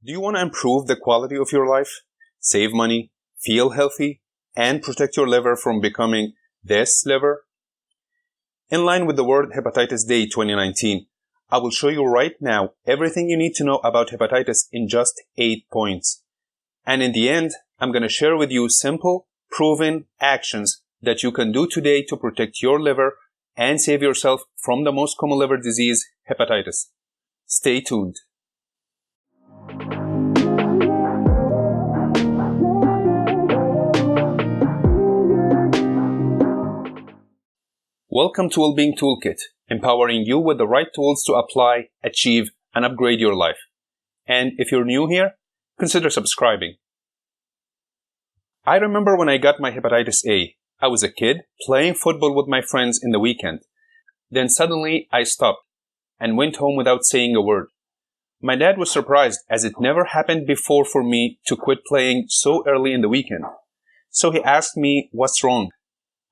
Do you want to improve the quality of your life, save money, feel healthy, and protect your liver from becoming this liver? In line with the World Hepatitis Day 2019, I will show you right now everything you need to know about hepatitis in just 8 points. And in the end, I'm going to share with you simple, proven actions that you can do today to protect your liver and save yourself from the most common liver disease, hepatitis. Stay tuned. Welcome to Wellbeing Toolkit, empowering you with the right tools to apply, achieve, and upgrade your life. And if you're new here, consider subscribing. I remember when I got my hepatitis A. I was a kid playing football with my friends in the weekend. Then suddenly I stopped and went home without saying a word. My dad was surprised as it never happened before for me to quit playing so early in the weekend. So he asked me what's wrong.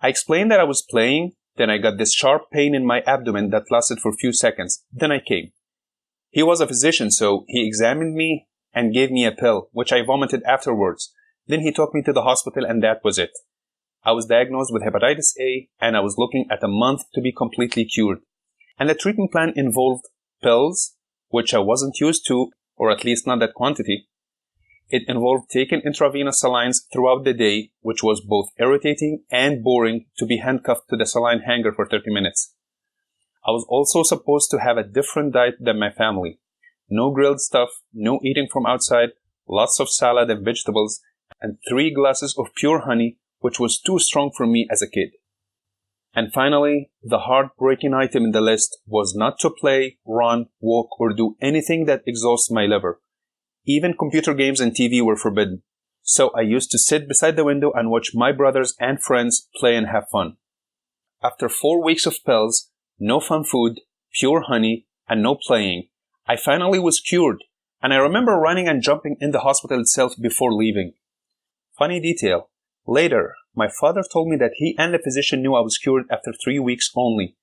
I explained that I was playing. Then I got this sharp pain in my abdomen that lasted for a few seconds. Then I came. He was a physician, so he examined me and gave me a pill, which I vomited afterwards. Then he took me to the hospital and that was it. I was diagnosed with hepatitis A and I was looking at a month to be completely cured. And the treatment plan involved pills, which I wasn't used to, or at least not that quantity. It involved taking intravenous salines throughout the day, which was both irritating and boring to be handcuffed to the saline hanger for 30 minutes. I was also supposed to have a different diet than my family. No grilled stuff, no eating from outside, lots of salad and vegetables, and 3 glasses of pure honey, which was too strong for me as a kid. And finally, the heartbreaking item in the list was not to play, run, walk, or do anything that exhausts my liver. Even computer games and TV were forbidden. So I used to sit beside the window and watch my brothers and friends play and have fun. After 4 weeks of pills, no fun food, pure honey, and no playing, I finally was cured, and I remember running and jumping in the hospital itself before leaving. Funny detail, later, my father told me that he and the physician knew I was cured after 3 weeks only,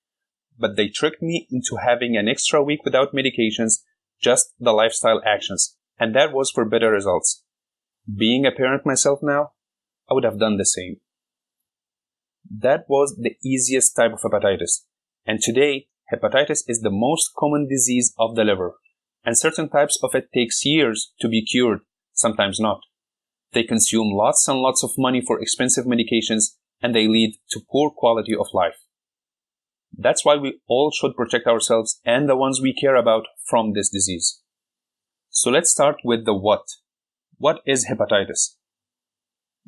but they tricked me into having an extra week without medications, just the lifestyle actions. And that was for better results. Being a parent myself now, I would have done the same. That was the easiest type of hepatitis. And today, hepatitis is the most common disease of the liver. And certain types of it takes years to be cured, sometimes not. They consume lots and lots of money for expensive medications, and they lead to poor quality of life. That's why we all should protect ourselves and the ones we care about from this disease. So let's start with the what. What is hepatitis?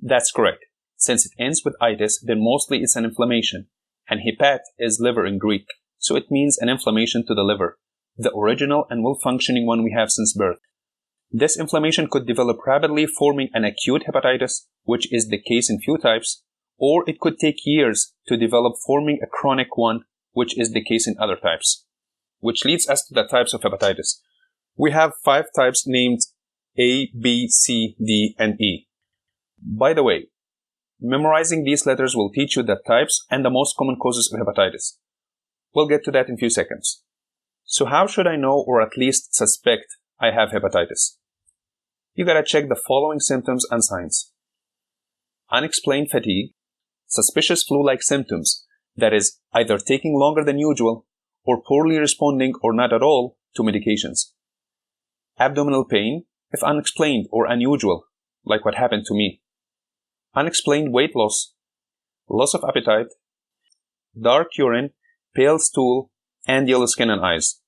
That's correct. Since it ends with itis, then mostly it's an inflammation. And hepat is liver in Greek, so it means an inflammation to the liver, the original and well-functioning one we have since birth. This inflammation could develop rapidly, forming an acute hepatitis, which is the case in few types, or it could take years to develop, forming a chronic one, which is the case in other types. Which leads us to the types of hepatitis. We have 5 types named A, B, C, D, and E. By the way, memorizing these letters will teach you the types and the most common causes of hepatitis. We'll get to that in a few seconds. So how should I know or at least suspect I have hepatitis? You gotta check the following symptoms and signs. Unexplained fatigue, suspicious flu-like symptoms, that is, either taking longer than usual or poorly responding or not at all to medications. Abdominal pain, if unexplained or unusual, like what happened to me. Unexplained weight loss, loss of appetite, dark urine, pale stool, and yellow skin and eyes.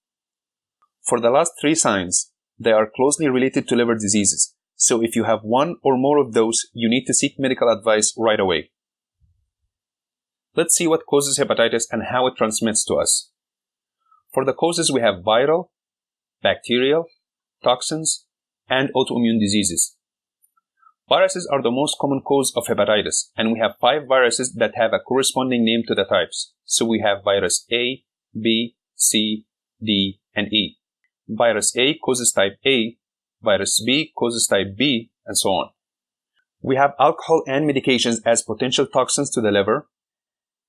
For the last 3 signs, they are closely related to liver diseases, so if you have one or more of those, you need to seek medical advice right away. Let's see what causes hepatitis and how it transmits to us. For the causes, we have viral, bacterial, toxins, and autoimmune diseases. Viruses are the most common cause of hepatitis, and we have 5 viruses that have a corresponding name to the types. So we have virus A, B, C, D, and E. Virus A causes type A, virus B causes type B, and so on. We have alcohol and medications as potential toxins to the liver,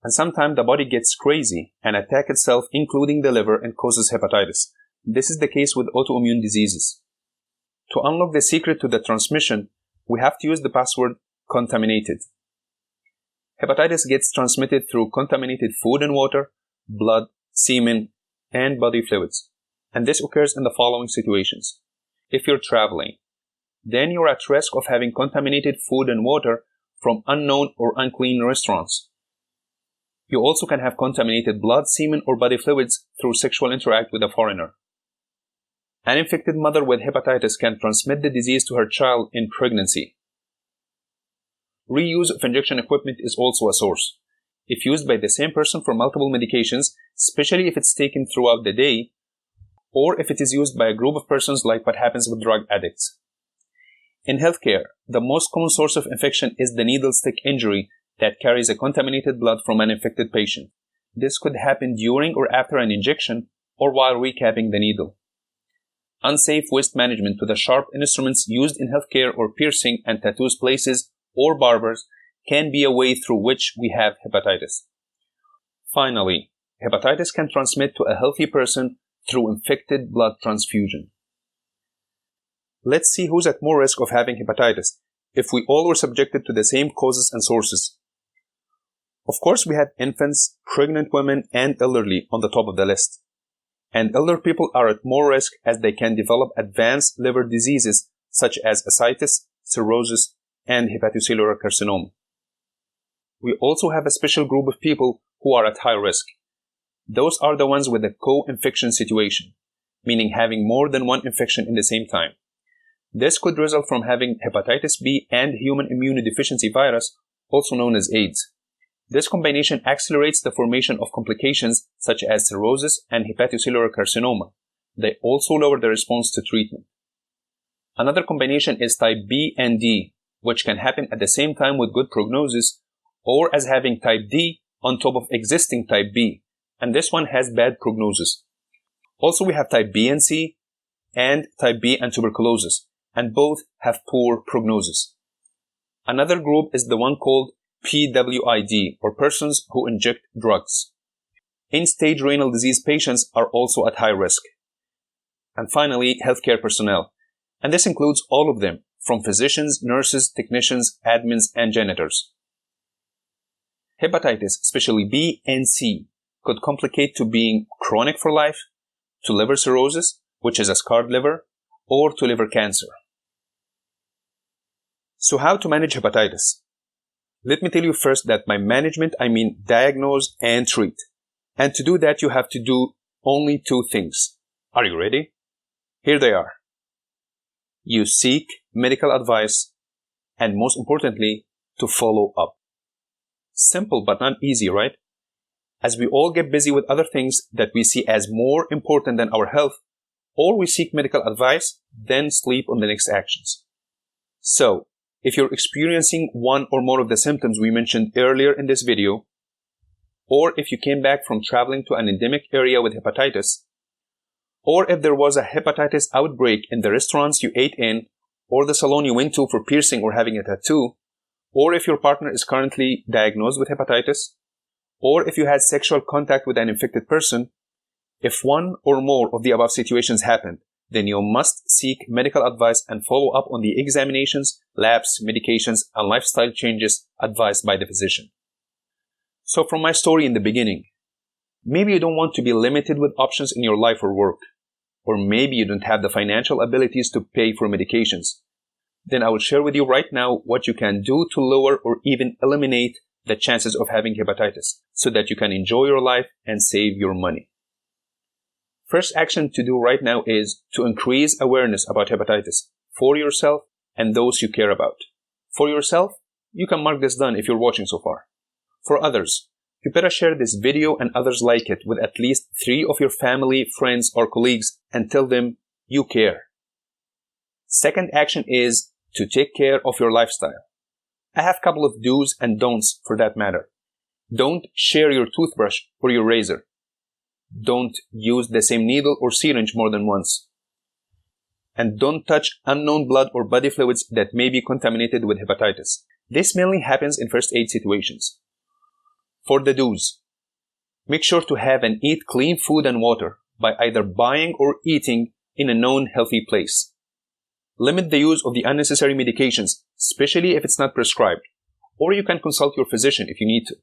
and sometimes the body gets crazy and attacks itself, including the liver, and causes hepatitis. This is the case with autoimmune diseases. To unlock the secret to the transmission, we have to use the password contaminated. Hepatitis gets transmitted through contaminated food and water, blood, semen, and body fluids. And this occurs in the following situations. If you're traveling, then you're at risk of having contaminated food and water from unknown or unclean restaurants. You also can have contaminated blood, semen, or body fluids through sexual interact with a foreigner. An infected mother with hepatitis can transmit the disease to her child in pregnancy. Reuse of injection equipment is also a source. If used by the same person for multiple medications, especially if it's taken throughout the day, or if it is used by a group of persons like what happens with drug addicts. In healthcare, the most common source of infection is the needle stick injury that carries a contaminated blood from an infected patient. This could happen during or after an injection or while recapping the needle. Unsafe waste management with the sharp instruments used in healthcare or piercing and tattoos places or barbers can be a way through which we have hepatitis. Finally, hepatitis can transmit to a healthy person through infected blood transfusion. Let's see who's at more risk of having hepatitis if we all were subjected to the same causes and sources. Of course, we have infants, pregnant women, and elderly on the top of the list. And elder people are at more risk as they can develop advanced liver diseases such as ascites, cirrhosis, and hepatocellular carcinoma. We also have a special group of people who are at high risk. Those are the ones with a co-infection situation, meaning having more than one infection in the same time. This could result from having hepatitis B and human immunodeficiency virus, also known as AIDS. This combination accelerates the formation of complications such as cirrhosis and hepatocellular carcinoma. They also lower the response to treatment. Another combination is type B and D, which can happen at the same time with good prognosis, or as having type D on top of existing type B, and this one has bad prognosis. Also, we have type B and C, and type B and tuberculosis, and both have poor prognosis. Another group is the one called PWID, or persons who inject drugs. End-stage renal disease patients are also at high risk. And finally, healthcare personnel. And this includes all of them, from physicians, nurses, technicians, admins, and janitors. Hepatitis, especially B and C, could complicate to being chronic for life, to liver cirrhosis, which is a scarred liver, or to liver cancer. So how to manage hepatitis? Let me tell you first that by management, I mean diagnose and treat. And to do that, you have to do only two things. Are you ready? Here they are. You seek medical advice, and most importantly, to follow up. Simple but not easy, right? As we all get busy with other things that we see as more important than our health, or we seek medical advice, then sleep on the next actions. So, if you're experiencing one or more of the symptoms we mentioned earlier in this video, or if you came back from traveling to an endemic area with hepatitis, or if there was a hepatitis outbreak in the restaurants you ate in, or the salon you went to for piercing or having a tattoo, or if your partner is currently diagnosed with hepatitis, or if you had sexual contact with an infected person, if one or more of the above situations happened, then you must seek medical advice and follow up on the examinations, labs, medications, and lifestyle changes advised by the physician. So from my story in the beginning, maybe you don't want to be limited with options in your life or work, or maybe you don't have the financial abilities to pay for medications. Then I will share with you right now what you can do to lower or even eliminate the chances of having hepatitis so that you can enjoy your life and save your money. First action to do right now is to increase awareness about hepatitis for yourself and those you care about. For yourself, you can mark this done if you're watching so far. For others, you better share this video and others like it with at least 3 of your family, friends, or colleagues and tell them you care. Second action is to take care of your lifestyle. I have a couple of do's and don'ts for that matter. Don't share your toothbrush or your razor. Don't use the same needle or syringe more than once. And don't touch unknown blood or body fluids that may be contaminated with hepatitis. This mainly happens in first aid situations. For the do's, make sure to have and eat clean food and water by either buying or eating in a known healthy place. limit the use of the unnecessary medications, especially if it's not prescribed, or you can consult your physician if you need to.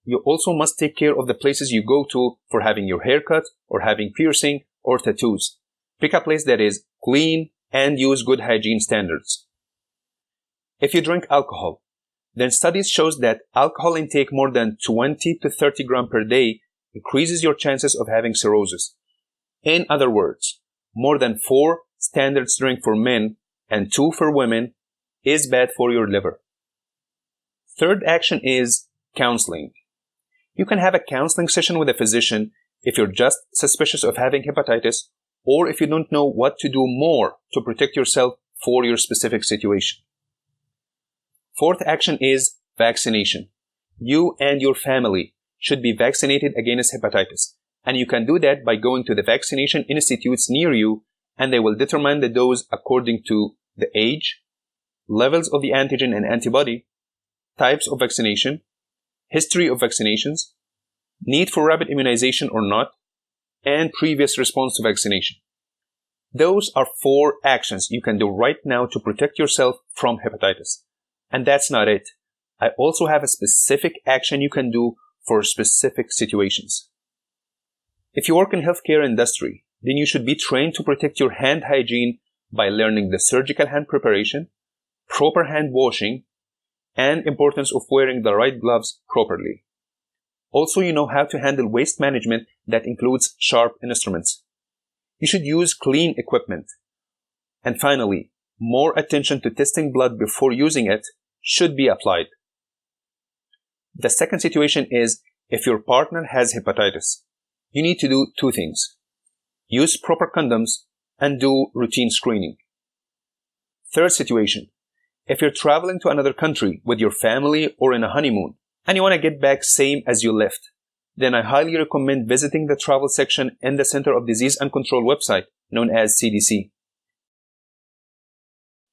You also must take care of the places you go to for having your hair cut or having piercing or tattoos. Pick a place that is clean and use good hygiene standards. If you drink alcohol, then studies shows that alcohol intake more than 20 to 30 grams per day increases your chances of having cirrhosis. In other words, more than 4 standards drink for men and 2 for women is bad for your liver. Third action is counseling. You can have a counseling session with a physician if you're just suspicious of having hepatitis or if you don't know what to do more to protect yourself for your specific situation. Fourth action is vaccination. You and your family should be vaccinated against hepatitis, and you can do that by going to the vaccination institutes near you, and they will determine the dose according to the age, levels of the antigen and antibody, types of vaccination, history of vaccinations, need for rapid immunization or not, and previous response to vaccination. Those are 4 actions you can do right now to protect yourself from hepatitis. And that's not it. I also have a specific action you can do for specific situations. If you work in healthcare industry, then you should be trained to protect your hand hygiene by learning the surgical hand preparation, proper hand washing, and importance of wearing the right gloves properly. Also, you know how to handle waste management that includes sharp instruments. You should use clean equipment. And finally, more attention to testing blood before using it should be applied. The second situation is if your partner has hepatitis. You need to do 2 things. Use proper condoms and do routine screening. Third situation, if you're traveling to another country with your family or in a honeymoon and you want to get back same as you left, then I highly recommend visiting the travel section in the Center of Disease and Control website known as CDC.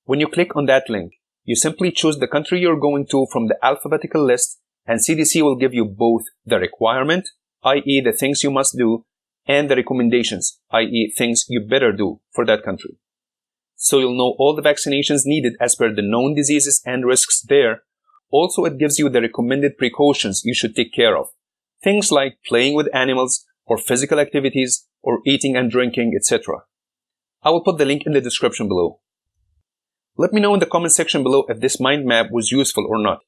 When you click on that link, you simply choose the country you're going to from the alphabetical list, and CDC will give you both the requirement, i.e. the things you must do, and the recommendations, i.e. things you better do for that country. So you'll know all the vaccinations needed as per the known diseases and risks there. Also, it gives you the recommended precautions you should take care of. Things like playing with animals, or physical activities, or eating and drinking, etc. I will put the link in the description below. Let me know in the comment section below if this mind map was useful or not.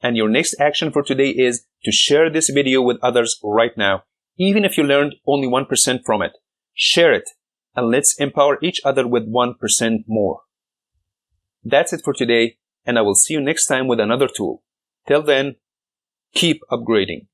And your next action for today is to share this video with others right now. Even if you learned only 1% from it, share it and let's empower each other with 1% more. That's it for today, and I will see you next time with another tool. Till then, keep upgrading.